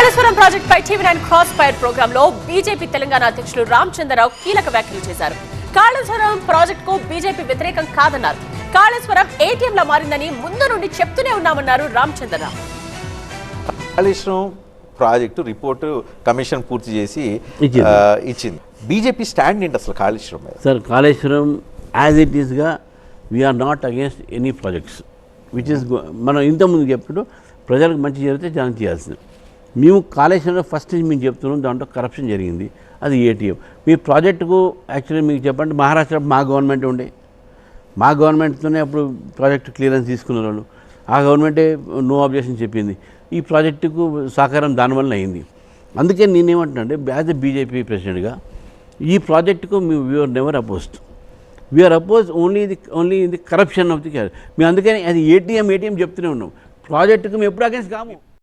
Kaleshwaram project పై TV9 cross fire programme లో BJP Telangana అధ్యక్షులు రామచంద్రరావు కీలక వ్యాఖ్యలు చేశారు. కాళేశ్వరం ప్రాజెక్ట్ కు బీజేపీ వ్యతిరేకం కాదన్నారు. కాళేశ్వరం ఏటీఎం లా మారిందని ముందు నుండి చెప్తూనే ఉన్నామన్నారు Ramachandra Rao. Kaleshwaram project report commission పూర్తి చేసి ఇచ్చింది. బీజేపీ స్టాండ్ ఏంటి అసలు కాళేశ్వరం మీద? సార్, కాళేశ్వరం యాజ్ ఇట్ ఈస్గా we are not against any projects which is మనం ఇంతకుముందు చెప్పుడు ప్రజలకు మంచి జరిగితే జనం చేయాల్సింది. మేము కాళేశ్వరంలో ఫస్ట్ నుంచి మేము చెప్తున్నాం, దాంట్లో కరప్షన్ జరిగింది, అది ఏటీఎం. మీ ప్రాజెక్టుకు యాక్చువల్లీ మీకు చెప్పండి, మహారాష్ట్ర మా గవర్నమెంట్ ఉండే, మా గవర్నమెంట్తోనే అప్పుడు ప్రాజెక్టు క్లియరెన్స్ తీసుకున్నారు వాళ్ళు. ఆ గవర్నమెంటే నో అబ్జెక్షన్ చెప్పింది. ఈ ప్రాజెక్టుకు సహకారం దానివల్ల అయింది. అందుకే నేనేమంటున్నా అంటే యాజ్ ఎ బీజేపీ ప్రెసిడెంట్గా ఈ ప్రాజెక్టుకు మేము we're never opposed. We're oppose only in the corruption of the cash. మేము అందుకని అది ఏటీఎం చెప్తూనే ఉన్నాం. ప్రాజెక్టుకు మేము ఎప్పుడు అగేన్స్ట్ కాము.